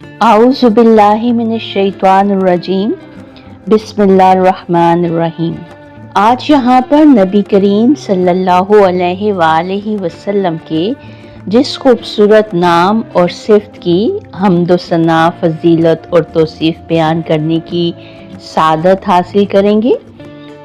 اعوذ باللہ من الشیطان الرجیم، بسم اللہ الرحمن الرحیم۔ آج یہاں پر نبی کریم صلی اللہ علیہ وآلہ وسلم کے جس خوبصورت نام اور صفت کی حمد و ثنا، فضیلت اور توصیف بیان کرنے کی سعادت حاصل کریں گے،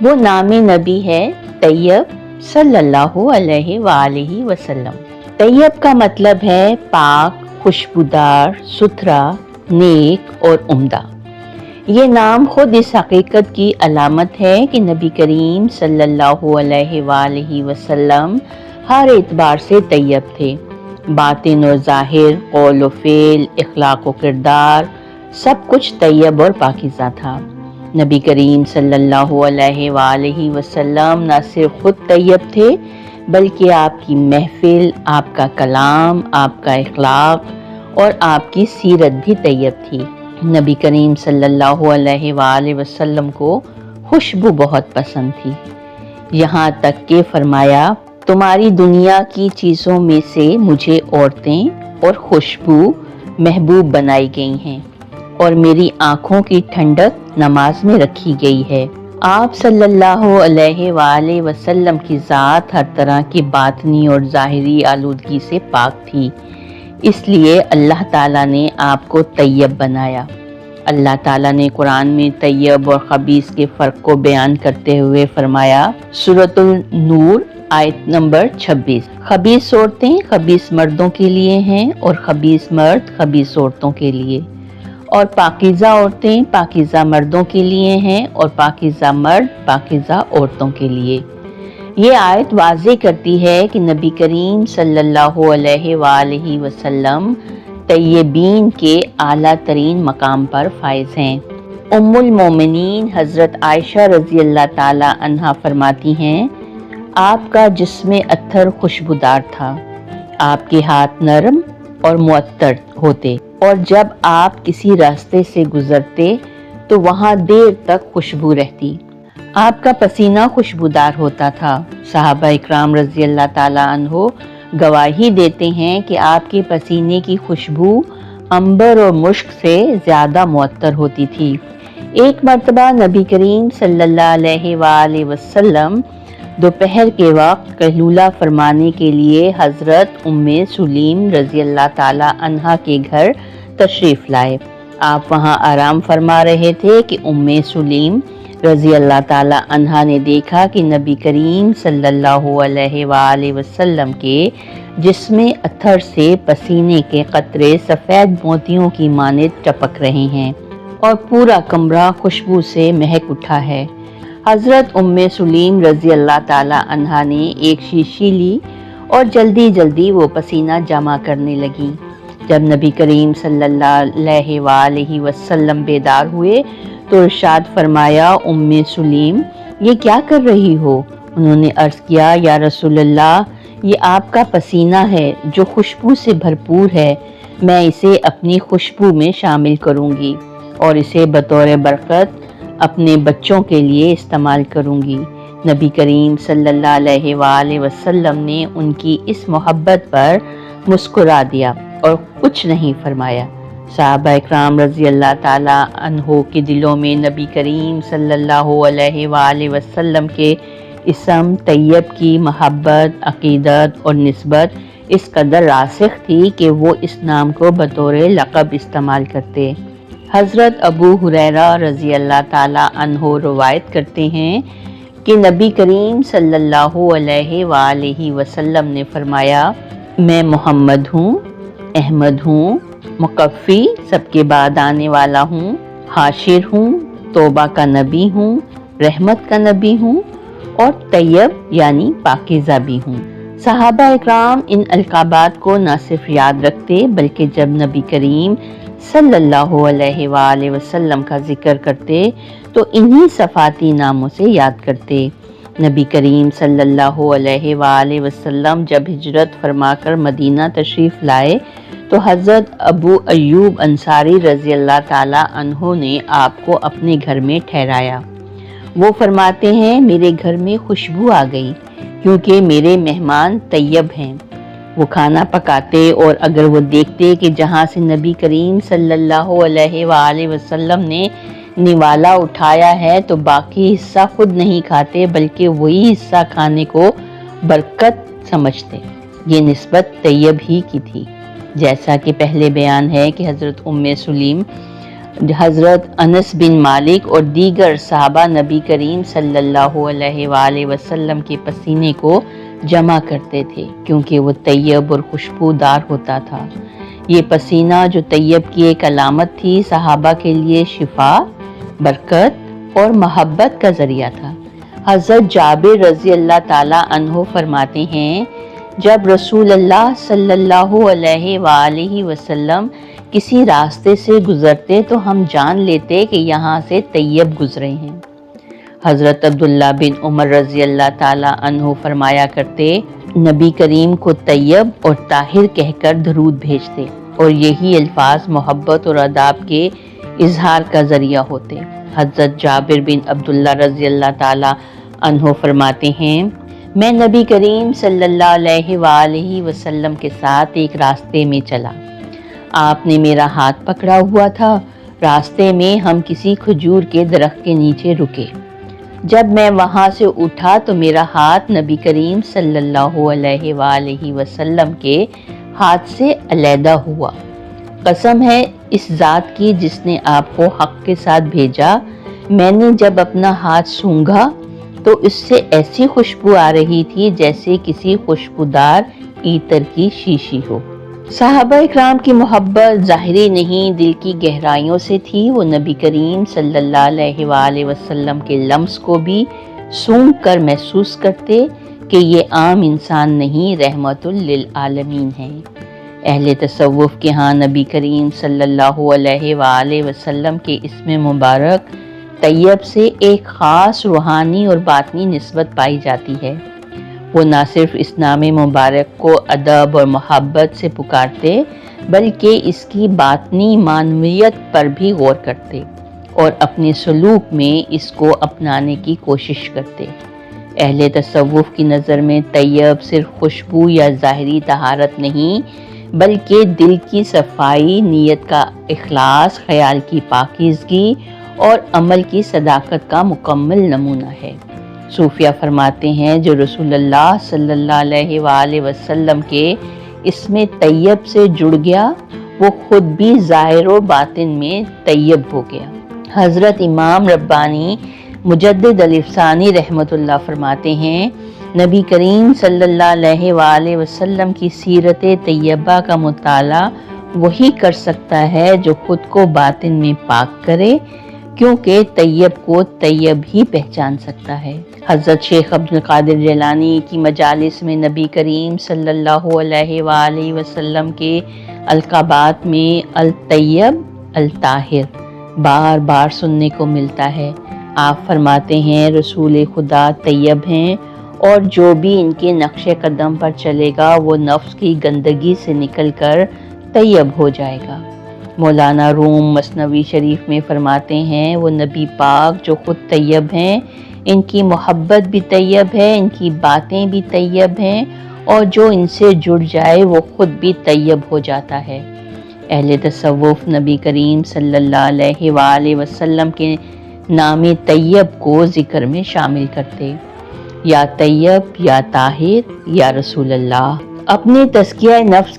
وہ نام نبی ہے طیب صلی اللہ علیہ وآلہ وسلم۔ طیب کا مطلب ہے پاک، خوشبودار، ستھرا، نیک اور عمدہ۔ یہ نام خود اس حقیقت کی علامت ہے کہ نبی کریم صلی اللہ علیہ وآلہ وسلم ہر اعتبار سے طیب تھے۔ باطن و ظاہر، قول و فعل، اخلاق و کردار، سب کچھ طیب اور پاکیزہ تھا۔ نبی کریم صلی اللہ علیہ وآلہ وسلم نہ صرف خود طیب تھے بلکہ آپ کی محفل، آپ کا کلام، آپ کا اخلاق اور آپ کی سیرت بھی طیب تھی۔ نبی کریم صلی اللہ علیہ وآلہ وسلم کو خوشبو بہت پسند تھی، یہاں تک کہ فرمایا، تمہاری دنیا کی چیزوں میں سے مجھے عورتیں اور خوشبو محبوب بنائی گئی ہیں، اور میری آنکھوں کی ٹھنڈک نماز میں رکھی گئی ہے۔ آپ صلی اللہ علیہ وآلہ وسلم کی ذات ہر طرح کی باطنی اور ظاہری آلودگی سے پاک تھی، اس لیے اللہ تعالیٰ نے آپ کو طیب بنایا۔ اللہ تعالیٰ نے قرآن میں طیب اور خبیث کے فرق کو بیان کرتے ہوئے فرمایا، سورۃ النور آیت نمبر 26، خبیث عورتیں خبیث مردوں کے لیے ہیں اور خبیث مرد خبیث عورتوں کے لیے، اور پاکیزہ عورتیں پاکیزہ مردوں کے لیے ہیں اور پاکیزہ مرد پاکیزہ عورتوں کے لیے۔ یہ آیت واضح کرتی ہے کہ نبی کریم صلی اللہ علیہ وآلہ وسلم طیبین کے اعلیٰ ترین مقام پر فائز ہیں۔ ام المومنین حضرت عائشہ رضی اللہ تعالی عنہا فرماتی ہیں، آپ کا جسم عطر خوشبودار تھا، آپ کے ہاتھ نرم اور معطر ہوتے، اور جب آپ کسی راستے سے گزرتے تو وہاں دیر تک خوشبو رہتی۔ آپ کا پسینہ خوشبودار ہوتا تھا۔ صحابہ اکرام رضی اللہ تعالیٰ عنہ گواہی دیتے ہیں کہ آپ کے پسینے کی خوشبو عنبر اور مشک سے زیادہ معطر ہوتی تھی۔ ایک مرتبہ نبی کریم صلی اللہ علیہ وآلہ وسلم دوپہر کے وقت قیلولہ فرمانے کے لیے حضرت ام سلیم رضی اللہ تعالیٰ عنہا کے گھر تشریف لائے۔ آپ وہاں آرام فرما رہے تھے کہ ام سلیم رضی اللہ تعالیٰ عنہا نے دیکھا کہ نبی کریم صلی اللہ علیہ وآلہ وسلم کے جسم اطہر سے پسینے کے قطرے سفید موتیوں کی مانند ٹپک رہے ہیں اور پورا کمرہ خوشبو سے مہک اٹھا ہے۔ حضرت ام سلیم رضی اللہ تعالیٰ عنہا نے ایک شیشی لی اور جلدی جلدی وہ پسینہ جمع کرنے لگیں۔ جب نبی کریم صلی اللہ علیہ وآلہ وسلم بیدار ہوئے تو ارشاد فرمایا، ام سلیم یہ کیا کر رہی ہو؟ انہوں نے عرض کیا، یا رسول اللہ، یہ آپ کا پسینہ ہے جو خوشبو سے بھرپور ہے، میں اسے اپنی خوشبو میں شامل کروں گی اور اسے بطور برکت اپنے بچوں کے لیے استعمال کروں گی۔ نبی کریم صلی اللہ علیہ وآلہ وسلم نے ان کی اس محبت پر مسکرا دیا اور کچھ نہیں فرمایا۔ صحابہ اکرام رضی اللہ تعالیٰ عنہ کے دلوں میں نبی کریم صلی اللہ علیہ وآلہ وسلم کے اسم طیب کی محبت، عقیدت اور نسبت اس قدر راسخ تھی کہ وہ اس نام کو بطور لقب استعمال کرتے۔ حضرت ابو ہریرہ رضی اللہ تعالیٰ عنہ روایت کرتے ہیں کہ نبی کریم صلی اللہ علیہ وآلہ وسلم نے فرمایا، میں محمد ہوں، احمد ہوں، مقفی سب کے بعد آنے والا ہوں، حاشر ہوں، توبہ کا نبی ہوں، رحمت کا نبی ہوں اور طیب یعنی پاکیزہ بھی ہوں۔ صحابہ اکرام ان القابات کو نہ صرف یاد رکھتے بلکہ جب نبی کریم صلی اللہ علیہ وآلہ وسلم کا ذکر کرتے تو انہی صفاتی ناموں سے یاد کرتے۔ نبی کریم صلی اللہ علیہ وآلہ وسلم جب ہجرت فرما کر مدینہ تشریف لائے تو حضرت ابو ایوب انصاری رضی اللہ تعالیٰ عنہ نے آپ کو اپنے گھر میں ٹھہرایا۔ وہ فرماتے ہیں، میرے گھر میں خوشبو آ گئی کیونکہ میرے مہمان طیب ہیں۔ وہ کھانا پکاتے اور اگر وہ دیکھتے کہ جہاں سے نبی کریم صلی اللہ علیہ وآلہ وسلم نے نوالا اٹھایا ہے تو باقی حصہ خود نہیں کھاتے بلکہ وہی حصہ کھانے کو برکت سمجھتے۔ یہ نسبت طیب ہی کی تھی، جیسا کہ پہلے بیان ہے کہ حضرت سلیم، حضرت انس بن مالک اور دیگر صحابہ نبی کریم صلی اللہ علیہ وآلہ وسلم کے پسینے کو جمع کرتے تھے کیونکہ وہ طیب اور خوشبودار ہوتا تھا۔ یہ پسینہ جو طیب کی ایک علامت تھی، صحابہ کے لیے شفا، برکت اور محبت کا ذریعہ تھا۔ حضرت جابر رضی اللہ تعالیٰ عنہ فرماتے ہیں، جب رسول اللہ صلی اللہ علیہ وآلہ وسلم کسی راستے سے گزرتے تو ہم جان لیتے کہ یہاں سے طیب گزرے ہیں۔ حضرت عبداللہ بن عمر رضی اللہ تعالیٰ عنہ فرمایا کرتے، نبی کریم کو طیب اور طاہر کہہ کر درود بھیجتے اور یہی الفاظ محبت اور اداب کے اظہار کا ذریعہ ہوتے۔ حضرت جابر بن عبداللہ رضی اللہ تعالیٰ عنہ فرماتے ہیں، میں نبی کریم صلی اللہ علیہ وآلہ وسلم کے ساتھ ایک راستے میں چلا۔ آپ نے میرا ہاتھ پکڑا ہوا تھا۔ راستے میں ہم کسی کھجور کے درخت کے نیچے رکے۔ جب میں وہاں سے اٹھا تو میرا ہاتھ نبی کریم صلی اللہ علیہ وآلہ وسلم کے ہاتھ سے علیحدہ ہوا۔ قسم ہے اس ذات کی جس نے آپ کو حق کے ساتھ بھیجا، میں نے جب اپنا ہاتھ سونگھا تو اس سے ایسی خوشبو آ رہی تھی جیسے کسی خوشبودار عطر کی شیشی ہو۔ صحابہ اکرام کی محبت ظاہری نہیں، دل کی گہرائیوں سے تھی۔ وہ نبی کریم صلی اللہ علیہ وآلہ وسلم کے لمس کو بھی سونگھ کر محسوس کرتے کہ یہ عام انسان نہیں، رحمت للعالمین ہے۔ اہل تصوف کے ہاں نبی کریم صلی اللہ علیہ وآلہ وسلم کے اسم مبارک طیب سے ایک خاص روحانی اور باطنی نسبت پائی جاتی ہے۔ وہ نہ صرف اس نام مبارک کو ادب اور محبت سے پکارتے بلکہ اس کی باطنی معنویت پر بھی غور کرتے اور اپنے سلوک میں اس کو اپنانے کی کوشش کرتے۔ اہل تصوف کی نظر میں طیب صرف خوشبو یا ظاہری طہارت نہیں بلکہ دل کی صفائی، نیت کا اخلاص، خیال کی پاکیزگی اور عمل کی صداقت کا مکمل نمونہ ہے۔ صوفیہ فرماتے ہیں، جو رسول اللہ صلی اللہ علیہ وآلہ وسلم کے اسم طیب سے جڑ گیا وہ خود بھی ظاہر و باطن میں طیب ہو گیا۔ حضرت امام ربانی مجدد الافسانی رحمۃ اللہ فرماتے ہیں، نبی کریم صلی اللہ علیہ وآلہ وسلم کی سیرت طیبہ کا مطالعہ وہی کر سکتا ہے جو خود کو باطن میں پاک کرے، کیونکہ طیب کو طیب ہی پہچان سکتا ہے۔ حضرت شیخ عبد القادر جیلانی کی مجالس میں نبی کریم صلی اللہ علیہ وآلہ وسلم کے القابات میں الطیب، الطاہر بار بار سننے کو ملتا ہے۔ آپ فرماتے ہیں، رسول خدا طیب ہیں اور جو بھی ان کے نقش قدم پر چلے گا وہ نفس کی گندگی سے نکل کر طیب ہو جائے گا۔ مولانا روم مثنوی شریف میں فرماتے ہیں، وہ نبی پاک جو خود طیب ہیں، ان کی محبت بھی طیب ہے، ان کی باتیں بھی طیب ہیں اور جو ان سے جڑ جائے وہ خود بھی طیب ہو جاتا ہے۔ اہل تصوف نبی کریم صلی اللہ علیہ وآلہ وسلم کے نام طیب کو ذکر میں شامل کرتے، یا طیب، یا طاہر، یا رسول اللہ۔ اپنے تزکیہ نفس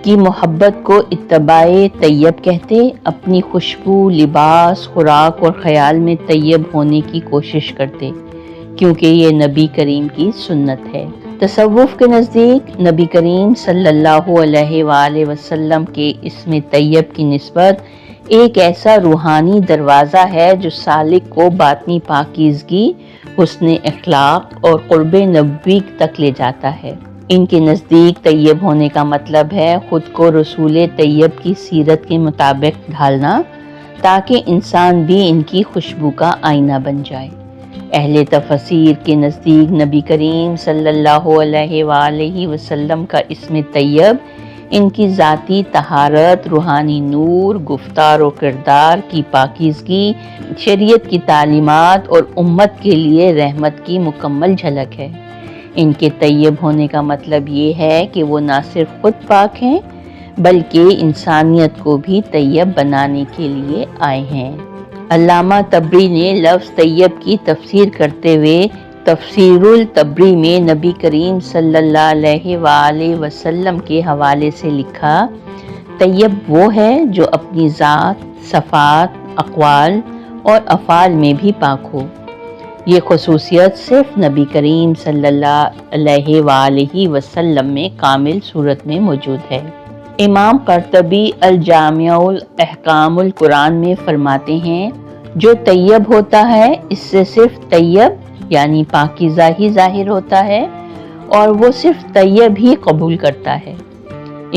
کی محبت کو اتباع طیب کہتے، اپنی خوشبو، لباس، خوراک اور خیال میں طیب ہونے کی کوشش کرتے، کیونکہ یہ نبی کریم کی سنت ہے۔ تصوف کے نزدیک نبی کریم صلی اللہ علیہ وآلہ وسلم کے اسم طیب کی نسبت ایک ایسا روحانی دروازہ ہے جو سالک کو باطنی پاکیزگی، حسن اخلاق اور قرب نبوی تک لے جاتا ہے۔ ان کے نزدیک طیب ہونے کا مطلب ہے خود کو رسول طیب کی سیرت کے مطابق ڈھالنا تاکہ انسان بھی ان کی خوشبو کا آئینہ بن جائے۔ اہل تفسیر کے نزدیک نبی کریم صلی اللہ علیہ وآلہ وسلم کا اسم طیب ان کی ذاتی طہارت، روحانی نور، گفتار و کردار کی پاکیزگی، شریعت کی تعلیمات اور امت کے لیے رحمت کی مکمل جھلک ہے۔ ان کے طیب ہونے کا مطلب یہ ہے کہ وہ نہ صرف خود پاک ہیں بلکہ انسانیت کو بھی طیب بنانے کے لیے آئے ہیں۔ علامہ طبری نے لفظ طیب کی تفسیر کرتے ہوئے تفسیر الطبری میں نبی کریم صلی اللہ علیہ وآلہ وسلم کے حوالے سے لکھا، طیب وہ ہے جو اپنی ذات، صفات، اقوال اور افعال میں بھی پاک ہو۔ یہ خصوصیت صرف نبی کریم صلی اللہ علیہ وآلہ وسلم میں کامل صورت میں موجود ہے۔ امام قرطبی الجامع الاحکام القرآن میں فرماتے ہیں، جو طیب ہوتا ہے اس سے صرف طیب یعنی پاکیزہ ہی ظاہر ہوتا ہے اور وہ صرف طیب ہی قبول کرتا ہے۔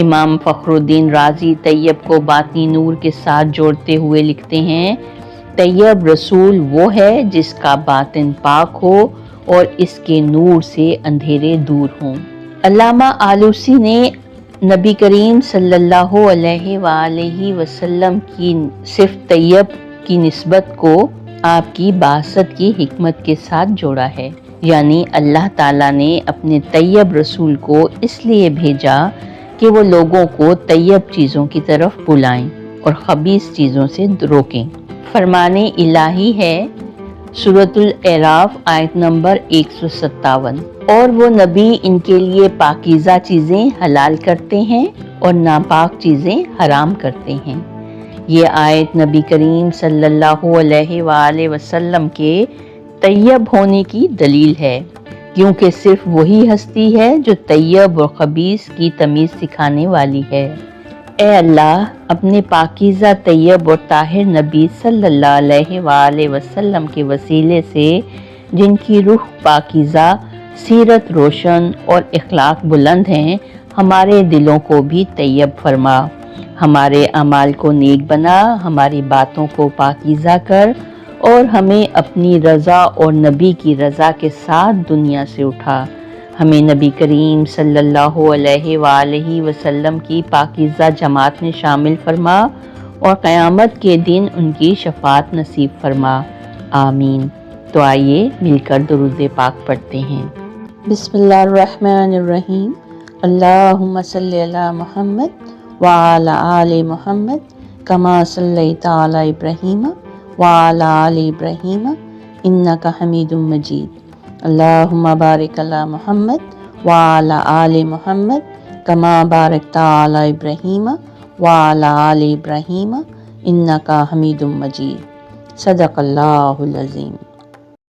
امام فخر الدین رازی طیب کو باطنی نور کے ساتھ جوڑتے ہوئے لکھتے ہیں، طیب رسول وہ ہے جس کا باطن پاک ہو اور اس کے نور سے اندھیرے دور ہوں۔ علامہ آلوسی نے نبی کریم صلی اللہ علیہ وآلہ وسلم کی صرف طیب کی نسبت کو آپ کی بعثت کی حکمت کے ساتھ جوڑا ہے، یعنی اللہ تعالیٰ نے اپنے طیب رسول کو اس لیے بھیجا کہ وہ لوگوں کو طیب چیزوں کی طرف بلائیں اور خبیث چیزوں سے روکیں۔ فرمان الہی ہے سورۃ الاعراف آیت نمبر 157، اور وہ نبی ان کے لیے پاکیزہ چیزیں حلال کرتے ہیں اور ناپاک چیزیں حرام کرتے ہیں۔ یہ آیت نبی کریم صلی اللہ علیہ وآلہ وسلم کے طیب ہونے کی دلیل ہے، کیونکہ صرف وہی ہستی ہے جو طیب اور خبیث کی تمیز سکھانے والی ہے۔ اے اللہ، اپنے پاکیزہ طیب اور طاہر نبی صلی اللہ علیہ وآلہ وسلم کے وسیلے سے جن کی روح پاکیزہ، سیرت روشن اور اخلاق بلند ہیں، ہمارے دلوں کو بھی طیب فرما، ہمارے اعمال کو نیک بنا، ہماری باتوں کو پاکیزہ کر اور ہمیں اپنی رضا اور نبی کی رضا کے ساتھ دنیا سے اٹھا۔ ہمیں نبی کریم صلی اللہ علیہ وآلہ وسلم کی پاکیزہ جماعت میں شامل فرما اور قیامت کے دن ان کی شفاعت نصیب فرما، آمین۔ تو آئیے مل کر درود پاک پڑھتے ہیں۔ بسم اللہ الرحمن الرحیم، اللہم صلی علی محمد وعلی آل محمد کما صلیت علی ابراہیم وعلی آل ابراہیم انک حمید مجید، اللہم بارک علی محمد وعلی آل محمد کما بارکت علی ابراہیم وعلی آل ابراہیم انک حمید مجید۔ صدق اللہ العظیم۔